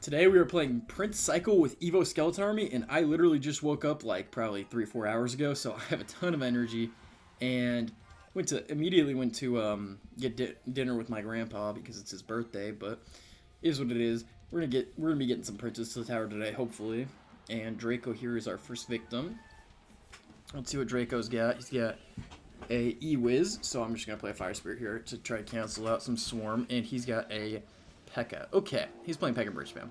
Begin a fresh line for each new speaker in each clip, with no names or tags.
Today we were playing Prince Cycle with Evo Skeleton Army, and I literally just woke up like probably 3 or 4 hours ago, so I have a ton of energy, and immediately went to get dinner with my grandpa because it's his birthday. But it is what it is. We're gonna be getting some princes to the tower today, hopefully. And Draco here is our first victim. Let's see what Draco's got. He's got a E-Wiz, so I'm just gonna play a Fire Spirit here to try to cancel out some Swarm, and he's got a P.E.K.K.A. Okay, he's playing P.E.K.K.A. Bridge Spam.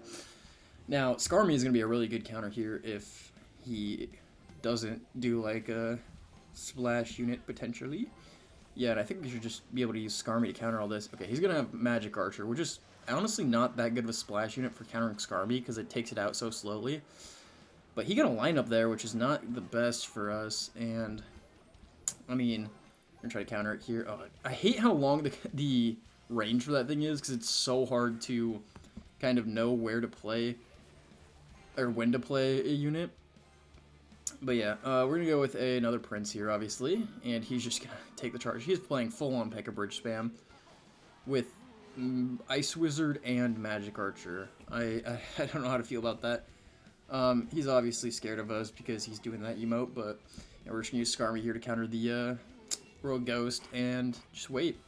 Now, Skarmy is going to be a really good counter here if he doesn't do like a splash unit potentially. Yeah, and I think we should just be able to use Skarmy to counter all this. Okay, he's going to have Magic Archer, which is honestly not that good of a splash unit for countering Skarmy because it takes it out so slowly. But he got a lineup there, which is not the best for us, and I mean, I'm going to try to counter it here. Oh, I hate how long the range for that thing is because it's so hard to kind of know where to play or when to play a unit. But yeah, we're gonna go with another Prince here, obviously, and he's just gonna take the charge. He's playing full-on P.E.K.K.A. Bridge Spam with Ice Wizard and Magic Archer. I don't know how to feel about that. He's obviously scared of us because he's doing that emote, but yeah, we're just gonna use Skarmy here to counter the Royal Ghost and just wait.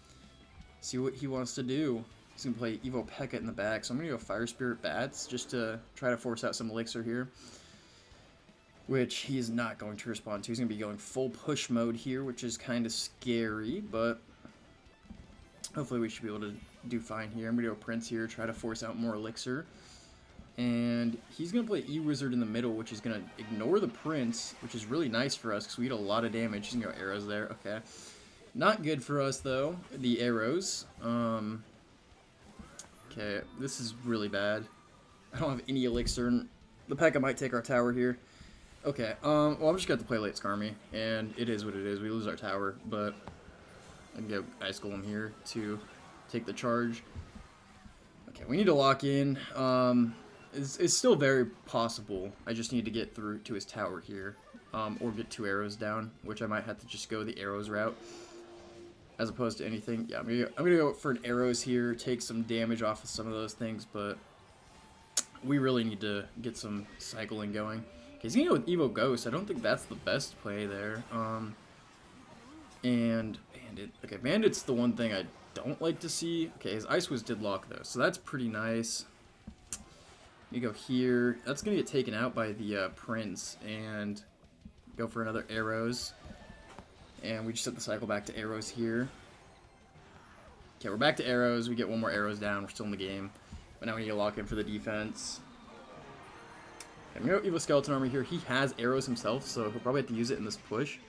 See what he wants to do. He's going to play Evo P.E.K.K.A. in the back, so I'm going to go Fire Spirit Bats just to try to force out some Elixir here, which he is not going to respond to. He's going to be going full push mode here, which is kind of scary, but hopefully we should be able to do fine here. I'm going to go Prince here, try to force out more Elixir, and he's going to play E-Wizard in the middle, which is going to ignore the Prince, which is really nice for us because we get a lot of damage. He's going to go Arrows there. Okay. Not good for us, though, the arrows. Okay, this is really bad. I don't have any elixir, and the P.E.K.K.A. might take our tower here. Okay, well, I'm just going to play late Skarmy, and it is what it is. We lose our tower, but I can go Ice Golem here to take the charge. Okay, we need to lock in. It's still very possible. I just need to get through to his tower here, or get 2 arrows down, which I might have to just go the arrows route as opposed to anything. Yeah, I'm gonna go for an arrows here, take some damage off of some of those things, but we really need to get some cycling going. Okay, he's gonna go with Evo Ghost. I don't think that's the best play there. And Bandit. Okay, Bandit's the one thing I don't like to see. Okay, his Ice Wiz did lock though, so that's pretty nice. You go here. That's gonna get taken out by the Prince, and go for another arrows. And we just set the cycle back to arrows here. Okay, we're back to arrows. We get 1 more arrows down. We're still in the game. But now we need to lock in for the defense. Okay, I'm going to go Evo Skeleton Army here. He has arrows himself, so he'll probably have to use it in this push.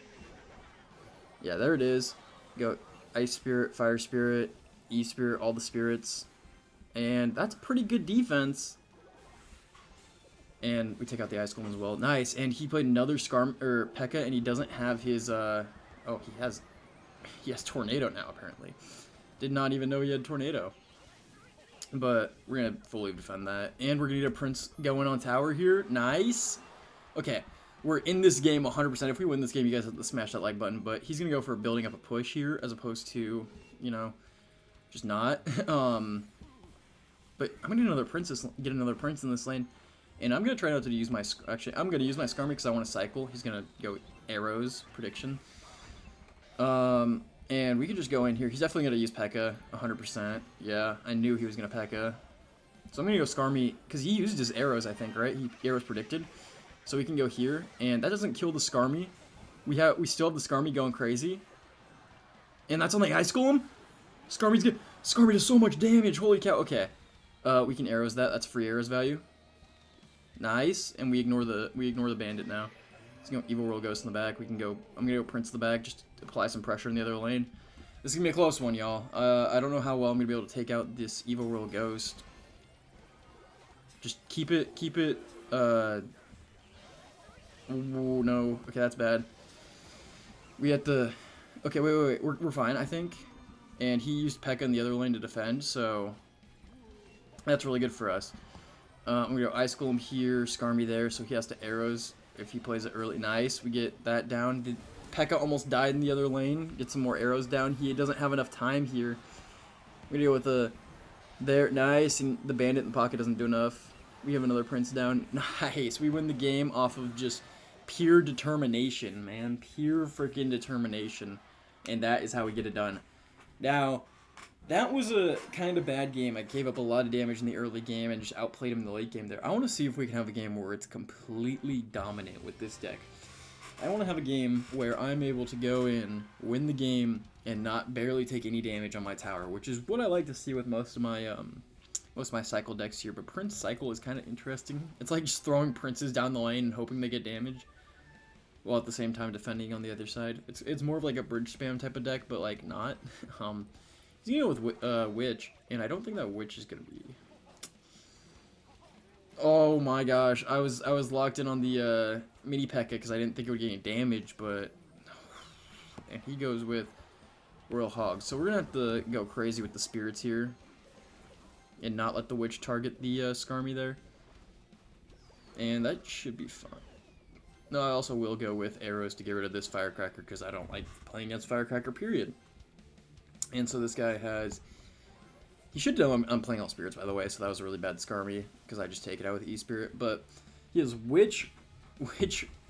Yeah, there it is. Go Ice Spirit, Fire Spirit, E-Spirit, all the spirits. And that's pretty good defense. And we take out the Ice Golem as well. Nice. And he played another P.E.K.K.A. and he doesn't have his oh, he has Tornado now, apparently. Did not even know he had Tornado. But we're going to fully defend that. And we're going to need a Prince going on tower here. Nice. Okay, we're in this game 100%. If we win this game, you guys have to smash that like button. But he's going to go for building up a push here as opposed to, you know, just not. But I'm going to get another Prince in this lane. And I'm going to try not to use my... Actually, I'm going to use my Skarmy because I want to cycle. He's going to go arrows, prediction. And we can just go in here. He's definitely going to use P.E.K.K.A. 100%. Yeah, I knew he was going to P.E.K.K.A. So I'm going to go Skarmy, because he used his arrows, I think, right? He arrows predicted. So we can go here, and that doesn't kill the Skarmy. We still have the Skarmy going crazy. And that's on the Ice Golem? Skarmy does so much damage, holy cow. Okay, we can arrows that. That's free arrows value. Nice, and we ignore the bandit now. Let's go Evil Royal Ghost in the back. We can go. I'm gonna go Prince in the back, just apply some pressure in the other lane. This is gonna be a close one, y'all. I don't know how well I'm gonna be able to take out this Evil Royal Ghost. Just keep it. Oh no. Okay, that's bad. We have to. Okay, wait. We're fine, I think. And he used P.E.K.K.A. in the other lane to defend, so that's really good for us. I'm going to go Ice Golem here, Skarmy there, so he has to arrows if he plays it early. Nice, we get that down. P.E.K.K.A. almost died in the other lane. Get some more arrows down. He doesn't have enough time here. I'm going to go with the... There, nice, and the bandit in the pocket doesn't do enough. We have another prince down. Nice. We win the game off of just pure determination, man. Pure freaking determination. And that is how we get it done. Now, that was a kind of bad game. I gave up a lot of damage in the early game and just outplayed him in the late game there. I want to see if we can have a game where it's completely dominant with this deck. I want to have a game where I'm able to go in, win the game, and not barely take any damage on my tower, which is what I like to see with most of my cycle decks here. But Prince Cycle is kind of interesting. It's like just throwing princes down the lane and hoping they get damage, while at the same time defending on the other side. It's more of like a bridge spam type of deck, but like not. He's gonna go with Witch, and I don't think that Witch is gonna be. Oh my gosh, I was locked in on the mini P.E.K.K.A because I didn't think it would get any damage, but and he goes with Royal Hog. So we're gonna have to go crazy with the spirits here, and not let the Witch target the Skarmy there, and that should be fine. No, I also will go with arrows to get rid of this Firecracker because I don't like playing against Firecracker, period. And so this guy has... He should know I'm playing all spirits, by the way, so that was a really bad Skarmy because I just take it out with E-Spirit. But he has Witch,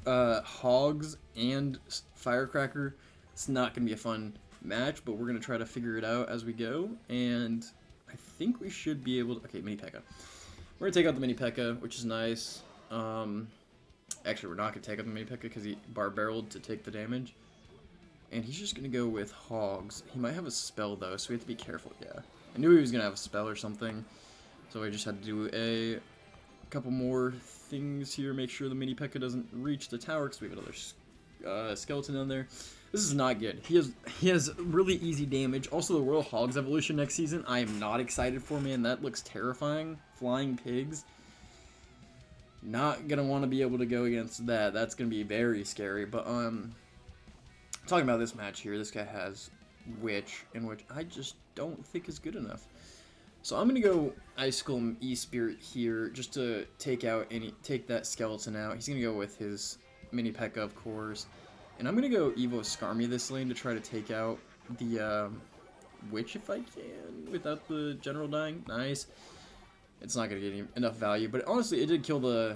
Hogs, and Firecracker. It's not going to be a fun match, but we're going to try to figure it out as we go. And I think we should be able to... Okay, mini P.E.K.K.A. We're going to take out the mini P.E.K.K.A, which is nice. Actually, we're not going to take out the mini P.E.K.K.A because he bar-barreled to take the damage. And he's just going to go with Hogs. He might have a spell, though, so we have to be careful. Yeah. I knew he was going to have a spell or something. So I just had to do a couple more things here. Make sure the mini P.E.K.K.A doesn't reach the tower because we have another skeleton down there. This is not good. He has really easy damage. Also, the Royal Hogs evolution next season, I am not excited for, man. That looks terrifying. Flying pigs. Not going to want to be able to go against that. That's going to be very scary. But, talking about this match here, this guy has Witch, in which I just don't think is good enough. So I'm gonna go Icicle E-Spirit here just to take that skeleton out. He's gonna go with his mini P.E.K.K.A, of course, and I'm gonna go Evo Skarmy this lane to try to take out the Witch if I can without the general dying. Nice. It's not gonna get enough value, but honestly, it did kill the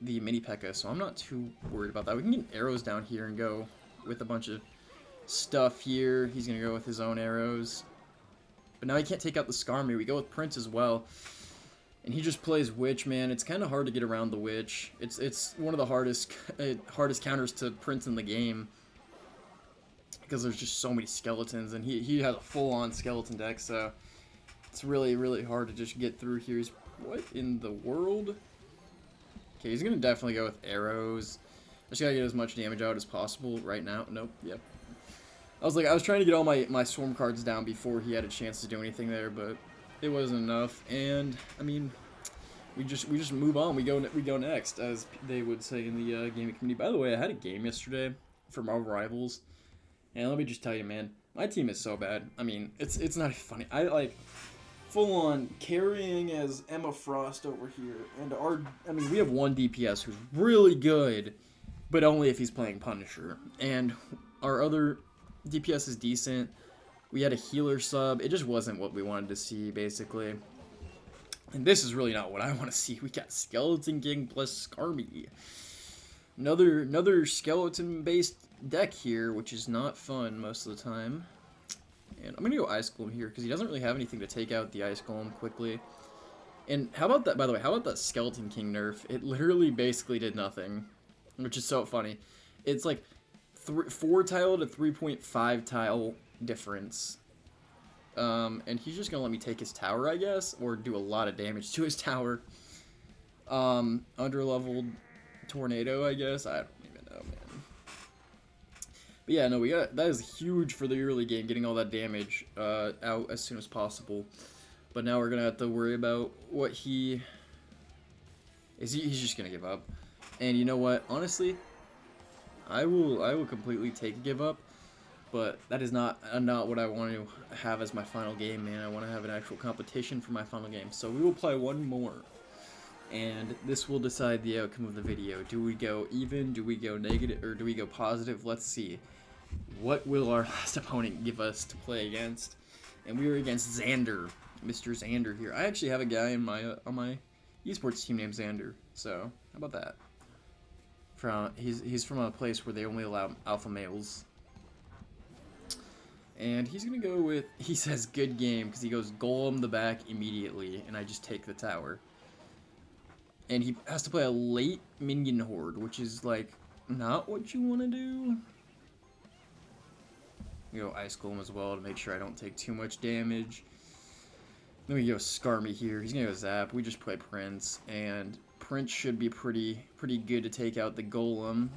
mini P.E.K.K.A, so I'm not too worried about that. We can get arrows down here and go with a bunch of stuff here. He's going to go with his own arrows. But now he can't take out the Skarmy. We go with Prince as well. And he just plays Witch, man. It's kind of hard to get around the Witch. It's one of the hardest counters to Prince in the game. Because there's just so many skeletons. And he has a full-on skeleton deck, so it's really, really hard to just get through here. What in the world? Okay, he's going to definitely go with arrows. I just gotta get as much damage out as possible right now. Nope, yep. I was trying to get all my swarm cards down before he had a chance to do anything there, but it wasn't enough. And I mean, we just move on. We go next, as they would say in the gaming community. By the way, I had a game yesterday for Marvel Rivals, and let me just tell you, man, my team is so bad. I mean, it's not funny. I like full on carrying as Emma Frost over here, and we have one DPS who's really good. But only if he's playing Punisher. And our other DPS is decent. We had a healer sub. It just wasn't what we wanted to see, basically. And this is really not what I want to see. We got Skeleton King plus Skarmy. Another skeleton-based deck here, which is not fun most of the time. And I'm going to go Ice Golem here, because he doesn't really have anything to take out the Ice Golem quickly. And how about that, by the way, how about that Skeleton King nerf? It literally basically did nothing. Which is so funny. It's like 4 tile to 3.5 tile difference. And he's just gonna let me take his tower, I guess, or do a lot of damage to his tower. Underleveled tornado, I guess. I don't even know, man. But yeah, no, that is huge for the early game, getting all that damage out as soon as possible. But now we're gonna have to worry about what he's just gonna give up. And you know what? Honestly, I will completely take give up, but that is not what I want to have as my final game, man. I want to have an actual competition for my final game. So we will play one more, and this will decide the outcome of the video. Do we go even? Do we go negative? Or do we go positive? Let's see. What will our last opponent give us to play against? And we are against Xander, Mr. Xander here. I actually have a guy in my on my esports team named Xander. So how about that? He's from a place where they only allow alpha males. And he's gonna go with, he says good game because he goes golem the back immediately, and I just take the tower. And he has to play a late minion horde, which is like not what you want to do. We go ice golem as well to make sure I don't take too much damage. Then we go Skarmy here. He's gonna go zap. We just play Prince, and Prince should be pretty good to take out the golem.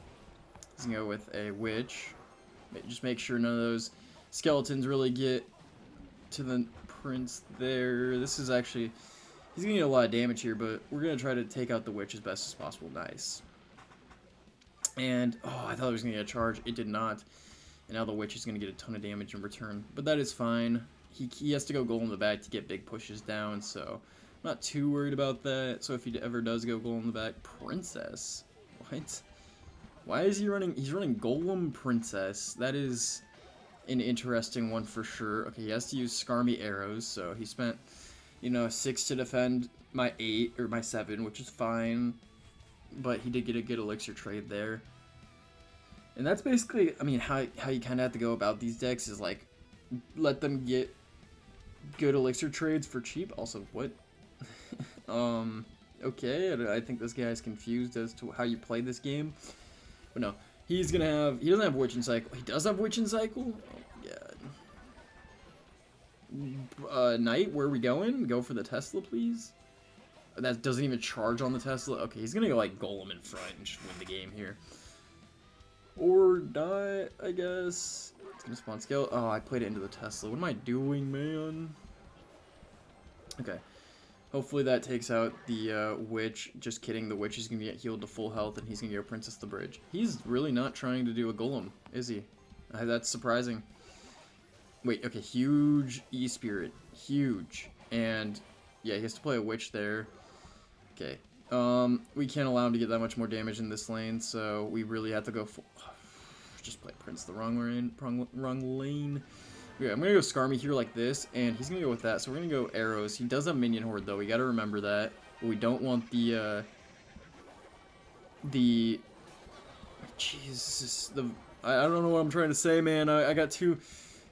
He's gonna go with a witch. Just make sure none of those skeletons really get to the Prince there. This is actually, he's gonna get a lot of damage here, but we're gonna try to take out the witch as best as possible. Nice. And oh, I thought it was gonna get a charge. It did not. And now the witch is gonna get a ton of damage in return, but that is fine. He has to go goal in the back to get big pushes down, so I'm not too worried about that. So if he ever does go goal in the back, Princess. What? Why is he running? He's running Golem Princess. That is an interesting one for sure. Okay, he has to use Skarmy arrows, so he spent, you know, 6 to defend my 8 or my 7, which is fine. But he did get a good elixir trade there. And that's basically, I mean, how you kind of have to go about these decks is like, let them get good elixir trades for cheap. Also, what? Okay, I think this guy is confused as to how you play this game. But no, he doesn't have Witch and Cycle. He does have Witch and Cycle? Oh my god. Knight, where are we going? Go for the Tesla, please? That doesn't even charge on the Tesla. Okay, he's gonna go like Golem in front and just win the game here. Or die, I guess. It's gonna spawn scale. Oh, I played it into the Tesla. What am I doing, man? Okay. Hopefully that takes out the witch. Just kidding. The witch is gonna get healed to full health, and he's gonna go Princess the Bridge. He's really not trying to do a golem, is he? That's surprising. Wait, okay. Huge E-Spirit. Huge. And yeah, he has to play a witch there. Okay. We can't allow him to get that much more damage in this lane, so we really have to go full. Just play Prince the wrong lane. Okay, I'm gonna go Skarmy here like this, and he's gonna go with that. So we're gonna go arrows. He does have minion horde though. We gotta remember that. But we don't want the Jesus, I don't know what I'm trying to say, man. I got too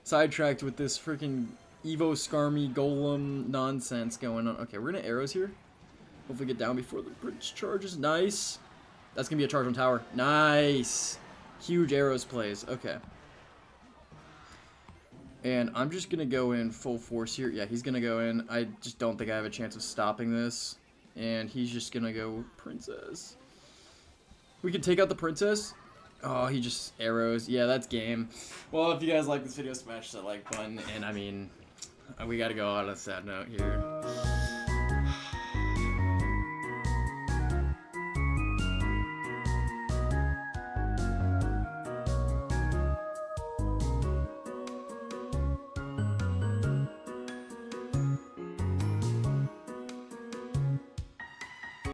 sidetracked with this freaking Evo Skarmy Golem nonsense going on. Okay, we're gonna arrows here. Hopefully get down before the bridge charges. Nice. That's gonna be a charge on tower. Nice. Huge arrows plays. Okay. And I'm just gonna go in full force here. Yeah, he's gonna go in. I just don't think I have a chance of stopping this. And he's just gonna go Princess. We can take out the Princess. Oh, he just arrows. Yeah, that's game. Well, if you guys like this video, smash that like button. And I mean, we gotta go on a sad note here.